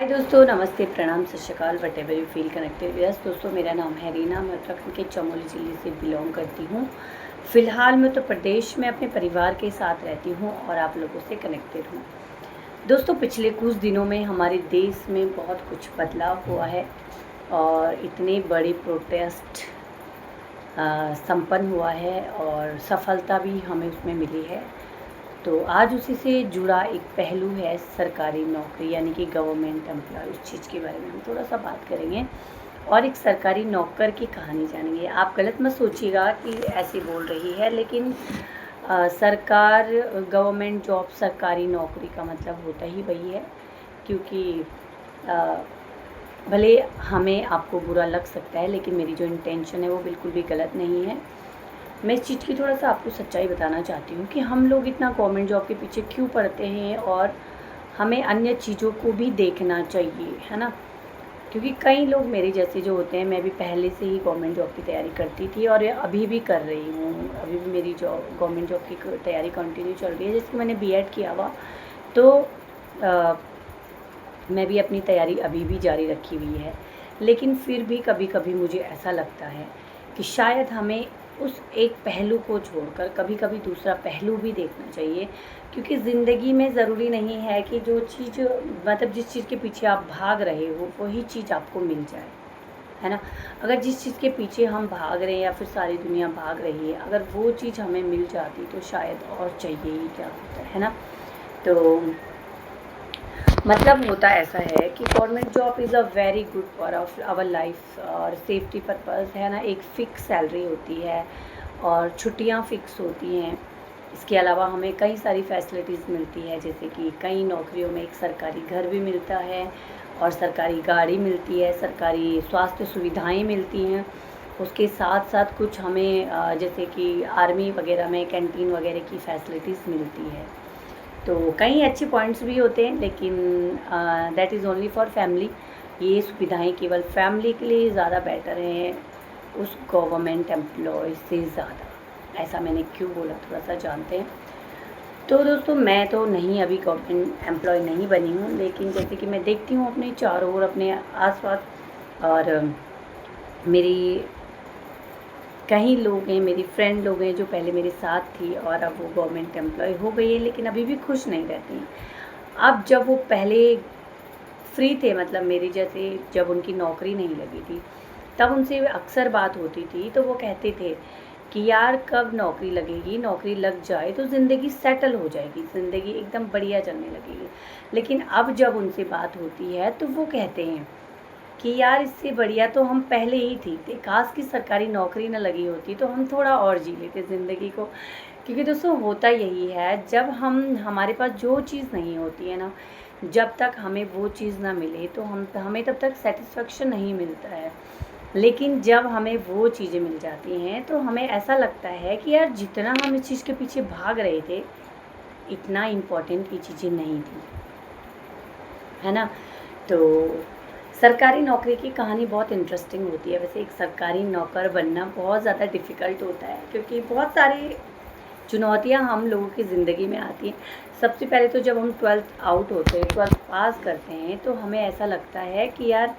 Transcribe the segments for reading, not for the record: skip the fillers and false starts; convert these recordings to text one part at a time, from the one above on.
हाय दोस्तों, नमस्ते, प्रणाम, सत श्री अकाल, what ever you feel connected with us. दोस्तों, मेरा नाम है रीना। मैं उत्तराखंड के चमोली ज़िले से बिलोंग करती हूँ। फ़िलहाल मैं उत्तर प्रदेश में अपने परिवार के साथ रहती हूँ और आप लोगों से कनेक्टेड हूँ। दोस्तों, पिछले कुछ दिनों में हमारे देश में बहुत कुछ बदलाव हुआ है और इतने बड़े प्रोटेस्ट संपन्न हुआ है और सफलता भी हमें उसमें मिली है। तो आज उसी से जुड़ा एक पहलू है सरकारी नौकरी, यानी कि गवर्नमेंट एम्प्लॉय। उस चीज़ के बारे में हम थोड़ा सा बात करेंगे और एक सरकारी नौकर की कहानी जानेंगे। आप गलत मत सोचिएगा कि ऐसे बोल रही है, लेकिन सरकार, गवर्नमेंट जॉब, सरकारी नौकरी का मतलब होता ही वही है। क्योंकि भले हमें आपको बुरा लग सकता है, लेकिन मेरी जो इंटेंशन है वो बिल्कुल भी गलत नहीं है। मैं इस चीज़ की थोड़ा सा आपको सच्चाई बताना चाहती हूँ कि हम लोग इतना गवर्नमेंट जॉब के पीछे क्यों पड़ते हैं और हमें अन्य चीज़ों को भी देखना चाहिए, है ना। क्योंकि कई लोग मेरे जैसे जो होते हैं, मैं भी पहले से ही गवर्नमेंट जॉब की तैयारी करती थी और अभी भी कर रही हूँ। अभी भी मेरी जॉब, गवर्नमेंट जॉब की तैयारी कंटिन्यू चल रही है। जैसे कि मैंने बीएड किया हुआ, तो मैं भी अपनी तैयारी अभी भी जारी रखी हुई है। लेकिन फिर भी कभी कभी मुझे ऐसा लगता है कि शायद हमें उस एक पहलू को छोड़कर कभी कभी दूसरा पहलू भी देखना चाहिए। क्योंकि ज़िंदगी में ज़रूरी नहीं है कि जो चीज़, मतलब जिस चीज़ के पीछे आप भाग रहे हो वही चीज़ आपको मिल जाए, है ना। अगर जिस चीज़ के पीछे हम भाग रहे हैं या फिर सारी दुनिया भाग रही है, अगर वो चीज़ हमें मिल जाती तो शायद और चाहिए ही क्या होता है ना। तो मतलब होता ऐसा है कि government job is a very good for our life और सेफ्टी पर्पस, है ना। एक फ़िक्स सैलरी होती है और छुट्टियां फ़िक्स होती हैं। इसके अलावा हमें कई सारी फैसिलिटीज़ मिलती है, जैसे कि कई नौकरियों में एक सरकारी घर भी मिलता है और सरकारी गाड़ी मिलती है, सरकारी स्वास्थ्य सुविधाएं मिलती हैं। उसके साथ साथ कुछ हमें जैसे कि आर्मी वगैरह में कैंटीन वगैरह की फैसिलिटीज़ मिलती है। तो कई अच्छे पॉइंट्स भी होते हैं, लेकिन that is only for family. ये सुविधाएं केवल फैमिली के लिए ज़्यादा बेटर हैं उस गवर्नमेंट एम्प्लॉय से ज़्यादा। ऐसा मैंने क्यों बोला, थोड़ा सा जानते हैं। तो दोस्तों, मैं तो नहीं, अभी गवर्नमेंट एम्प्लॉय नहीं बनी हूँ, लेकिन जैसे कि मैं देखती हूँ अपने चारों ओर, अपने आसपास, और मेरी कई लोग हैं, मेरी फ्रेंड लोग हैं जो पहले मेरे साथ थी और अब वो गवर्नमेंट एम्प्लॉय हो गई है, लेकिन अभी भी खुश नहीं रहती हैं। अब जब वो पहले फ्री थे, मतलब मेरी जैसे, जब उनकी नौकरी नहीं लगी थी, तब उनसे अक्सर बात होती थी, तो वो कहते थे कि यार कब नौकरी लगेगी, नौकरी लग जाए तो ज़िंदगी सेटल हो जाएगी, ज़िंदगी एकदम बढ़िया चलने लगेगी। लेकिन अब जब उनसे बात होती है तो वो कहते हैं कि यार इससे बढ़िया तो हम पहले ही ठीक थे, काश की सरकारी नौकरी ना लगी होती तो हम थोड़ा और जी लेते ज़िंदगी को। क्योंकि दोस्तों, होता यही है, जब हमारे पास जो चीज़ नहीं होती है ना, जब तक हमें वो चीज़ ना मिले तो हमें तब तक सेटिस्फेक्शन नहीं मिलता है। लेकिन जब हमें वो चीज़ें मिल जाती हैं तो हमें ऐसा लगता है कि यार जितना हम इस चीज़ के पीछे भाग रहे थे, इतना इम्पोर्टेंट ये चीज़ें नहीं थी, है ना। तो सरकारी नौकरी की कहानी बहुत इंटरेस्टिंग होती है। वैसे एक सरकारी नौकर बनना बहुत ज़्यादा डिफ़िकल्ट होता है, क्योंकि बहुत सारी चुनौतियां हम लोगों की ज़िंदगी में आती हैं। सबसे पहले तो जब हम 12th आउट होते हैं, 12th पास करते हैं, तो हमें ऐसा लगता है कि यार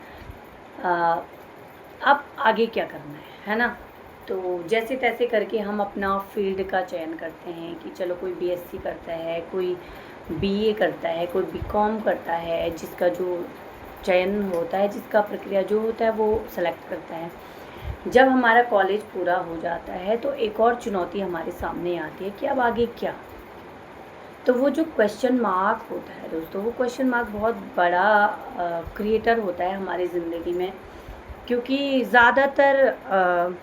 आ, अब आगे क्या करना है ना। तो जैसे तैसे करके हम अपना फील्ड का चयन करते हैं कि चलो कोई बीएससी करता है, कोई बीए करता है, कोई बीकॉम करता है, जिसका जो चयन होता है, जिसका प्रक्रिया जो होता है वो सेलेक्ट करता है। जब हमारा कॉलेज पूरा हो जाता है तो एक और चुनौती हमारे सामने आती है कि अब आगे क्या। तो वो जो क्वेश्चन मार्क होता है दोस्तों, वो क्वेश्चन मार्क बहुत बड़ा क्रिएटर होता है हमारी ज़िंदगी में। क्योंकि ज़्यादातर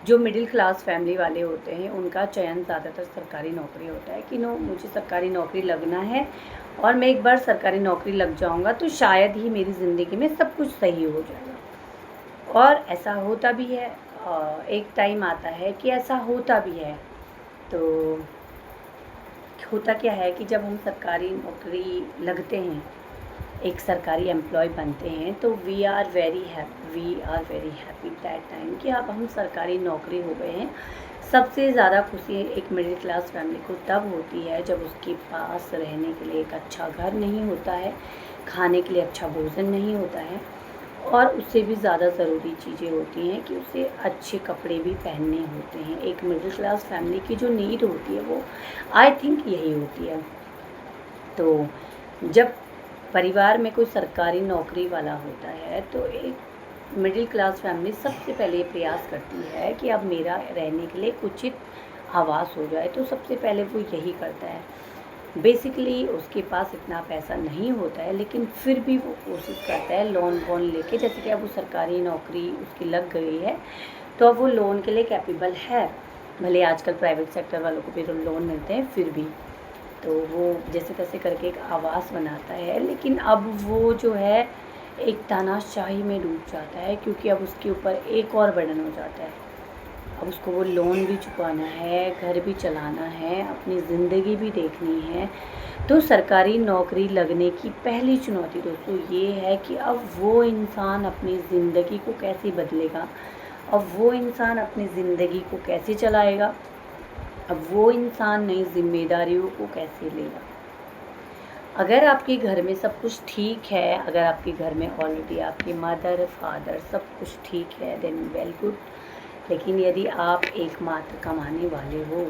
जो मिडिल क्लास फैमिली वाले होते हैं, उनका चयन ज़्यादातर सरकारी नौकरी होता है कि नो, मुझे सरकारी नौकरी लगना है और मैं एक बार सरकारी नौकरी लग जाऊंगा तो शायद ही मेरी ज़िंदगी में सब कुछ सही हो जाएगा। और ऐसा होता भी है, एक टाइम आता है कि ऐसा होता भी है। तो होता क्या है कि जब हम सरकारी नौकरी लगते हैं, एक सरकारी एम्प्लॉय बनते हैं, तो we are very happy that time कि अब हम सरकारी नौकरी हो गए हैं। सबसे ज़्यादा खुशी एक मिडिल क्लास फैमिली को तब होती है जब उसके पास रहने के लिए एक अच्छा घर नहीं होता है, खाने के लिए अच्छा भोजन नहीं होता है, और उससे भी ज़्यादा ज़रूरी चीज़ें होती हैं कि उसे अच्छे कपड़े भी पहनने होते हैं। एक मिडिल क्लास फैमिली की जो नीड होती है वो आई थिंक यही होती है। तो जब परिवार में कोई सरकारी नौकरी वाला होता है तो एक मिडिल क्लास फैमिली सबसे पहले ये प्रयास करती है कि अब मेरा रहने के लिए एक उचित आवास हो जाए, तो सबसे पहले वो यही करता है। बेसिकली उसके पास इतना पैसा नहीं होता है, लेकिन फिर भी वो कोशिश करता है लोन वोन लेके, जैसे कि अब वो सरकारी नौकरी उसकी लग गई है तो अब वो लोन के लिए कैपेबल है। भले आजकल प्राइवेट सेक्टर वालों को भी लोन मिलते हैं, फिर भी तो वो जैसे तैसे करके एक आवास बनाता है। लेकिन अब वो जो है एक तानाशाही में डूब जाता है, क्योंकि अब उसके ऊपर एक और बर्डन हो जाता है। अब उसको वो लोन भी चुकाना है, घर भी चलाना है, अपनी ज़िंदगी भी देखनी है। तो सरकारी नौकरी लगने की पहली चुनौती दोस्तों ये है कि अब वो इंसान अपनी ज़िंदगी को कैसे बदलेगा, अब वो इंसान अपनी ज़िंदगी को कैसे चलाएगा, अब वो इंसान नई जिम्मेदारियों को कैसे लेगा। अगर आपके घर में सब कुछ ठीक है, अगर आपके घर में ऑलरेडी आपकी मदर फादर सब कुछ ठीक है, देन वेल गुड। लेकिन यदि आप एकमात्र कमाने वाले हो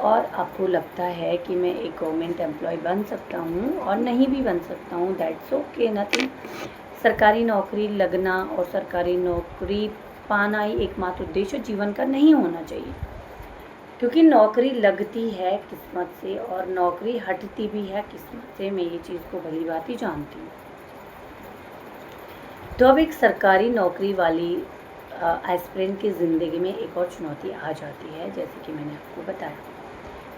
और आपको लगता है कि मैं एक गवर्नमेंट एम्प्लॉय बन सकता हूँ और नहीं भी बन सकता हूँ, दैट्स ओके, नथिंग। सरकारी नौकरी लगना और सरकारी नौकरी पाना ही एकमात्र उद्देश्य जीवन का नहीं होना चाहिए, क्योंकि नौकरी लगती है किस्मत से और नौकरी हटती भी है किस्मत से। मैं ये चीज़ को भली भांति जानती हूँ। तो अब एक सरकारी नौकरी वाली एस्पिरेंट की ज़िंदगी में एक और चुनौती आ जाती है, जैसे कि मैंने आपको बताया।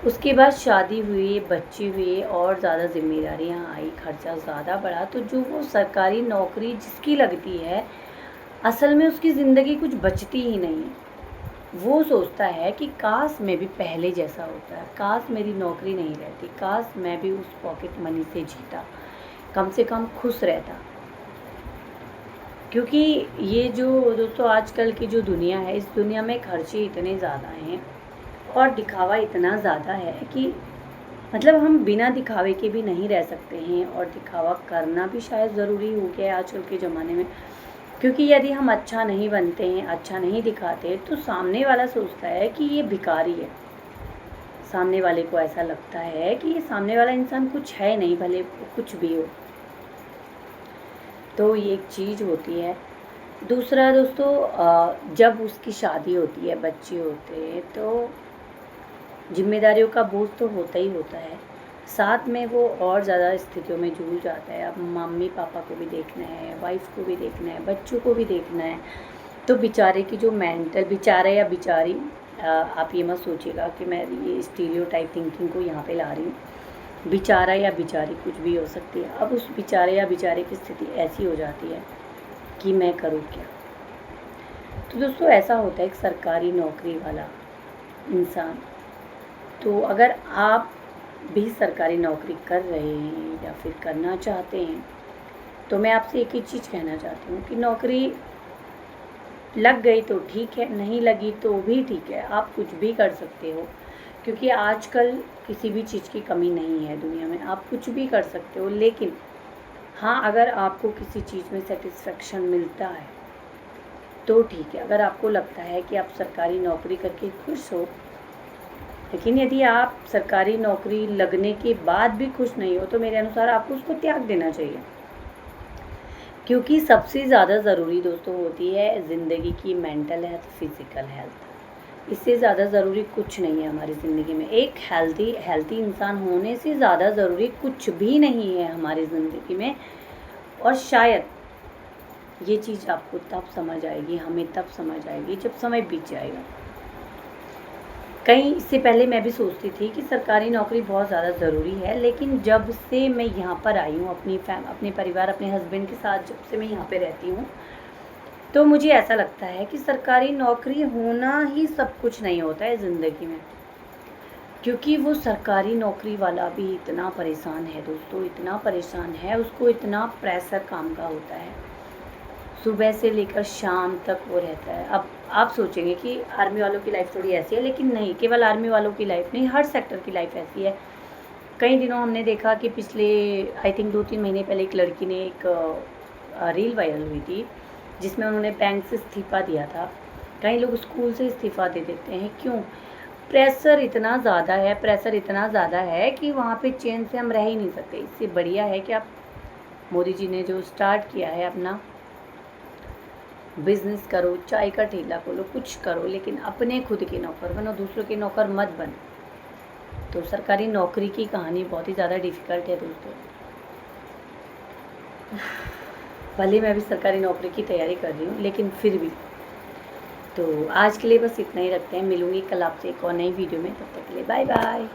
उसके बाद शादी हुई, बच्चे हुए और ज़्यादा जिम्मेदारियाँ आई, खर्चा ज़्यादा बढ़ा। तो जो वो सरकारी नौकरी जिसकी लगती है, असल में उसकी ज़िंदगी कुछ बचती ही नहीं है। वो सोचता है कि काश मैं भी पहले जैसा होता है, काश मेरी नौकरी नहीं रहती, काश मैं भी उस पॉकेट मनी से जीता, कम से कम खुश रहता। क्योंकि ये जो दोस्तों आजकल की जो दुनिया है, इस दुनिया में खर्चे इतने ज़्यादा हैं और दिखावा इतना ज़्यादा है कि मतलब हम बिना दिखावे के भी नहीं रह सकते हैं, और दिखावा करना भी शायद ज़रूरी हो गया है आजकल के ज़माने में। क्योंकि यदि हम अच्छा नहीं बनते हैं, अच्छा नहीं दिखाते, तो सामने वाला सोचता है कि ये भिखारी है। सामने वाले को ऐसा लगता है कि ये सामने वाला इंसान कुछ है नहीं, भले कुछ भी हो। तो ये एक चीज़ होती है। दूसरा दोस्तों, जब उसकी शादी होती है, बच्चे होते हैं, तो जिम्मेदारियों का बोझ तो होता ही होता है, साथ में वो और ज़्यादा स्थितियों में जूझ जाता है। अब मम्मी पापा को भी देखना है, वाइफ को भी देखना है, बच्चों को भी देखना है। तो बेचारे की जो मेंटल, बेचारा या बेचारी, आप ये मत सोचिएगा कि मैं ये स्टीरियोटाइप थिंकिंग को यहाँ पे ला रही हूँ। बेचारा या बेचारी कुछ भी हो सकती है। अब उस बेचारे या बेचारे की स्थिति ऐसी हो जाती है कि मैं करूँ क्या। तो दोस्तों ऐसा होता है एक सरकारी नौकरी वाला इंसान। तो अगर आप भी सरकारी नौकरी कर रहे हैं या फिर करना चाहते हैं, तो मैं आपसे एक ही चीज़ कहना चाहती हूँ कि नौकरी लग गई तो ठीक है, नहीं लगी तो भी ठीक है, आप कुछ भी कर सकते हो। क्योंकि आजकल किसी भी चीज़ की कमी नहीं है दुनिया में, आप कुछ भी कर सकते हो। लेकिन हाँ, अगर आपको किसी चीज़ में सेटिस्फेक्शन मिलता है तो ठीक है। अगर आपको लगता है कि आप सरकारी नौकरी करके खुश हो, लेकिन यदि आप सरकारी नौकरी लगने के बाद भी खुश नहीं हो, तो मेरे अनुसार आपको उसको त्याग देना चाहिए। क्योंकि सबसे ज़्यादा ज़रूरी दोस्तों होती है ज़िंदगी की मेंटल हेल्थ, फिज़िकल हेल्थ। इससे ज़्यादा ज़रूरी कुछ नहीं है हमारी ज़िंदगी में। एक हेल्थी इंसान होने से ज़्यादा ज़रूरी कुछ भी नहीं है हमारी ज़िंदगी में। और शायद ये चीज़ आपको तब समझ आएगी, हमें तब समझ आएगी जब समय बीत जाएगा। कहीं इससे पहले मैं भी सोचती थी कि सरकारी नौकरी बहुत ज़्यादा ज़रूरी है, लेकिन जब से मैं यहाँ पर आई हूँ अपने परिवार, अपने हस्बैंड के साथ जब से मैं यहाँ पे रहती हूँ, तो मुझे ऐसा लगता है कि सरकारी नौकरी होना ही सब कुछ नहीं होता है ज़िंदगी में। क्योंकि वो सरकारी नौकरी वाला भी इतना परेशान है दोस्तों, इतना परेशान है, उसको इतना प्रेशर काम का होता है, सुबह से लेकर शाम तक वो रहता है। अब आप सोचेंगे कि आर्मी वालों की लाइफ थोड़ी ऐसी है, लेकिन नहीं, केवल आर्मी वालों की लाइफ नहीं, हर सेक्टर की लाइफ ऐसी है। कई दिनों हमने देखा कि पिछले आई थिंक 2-3 महीने पहले एक लड़की ने एक रील वायरल हुई थी जिसमें उन्होंने बैंक से इस्तीफ़ा दिया था। कई लोग स्कूल से इस्तीफ़ा दे देते हैं, क्यों? प्रेशर इतना ज़्यादा है कि वहाँ पे चैन से हम रह ही नहीं सकते। इससे बढ़िया है कि आप मोदी जी ने जो स्टार्ट किया है अपना बिज़नेस करो, चाय का ठेला खोलो, कुछ करो, लेकिन अपने खुद के नौकर बनो, दूसरों के नौकर मत बनो। तो सरकारी नौकरी की कहानी बहुत ही ज़्यादा डिफ़िकल्ट है दोस्तों। भले मैं अभी सरकारी नौकरी की तैयारी कर रही हूँ, लेकिन फिर भी। तो आज के लिए बस इतना ही रखते हैं। मिलूँगी कल आपसे एक और नई वीडियो में, तब तक के लिए बाय बाय।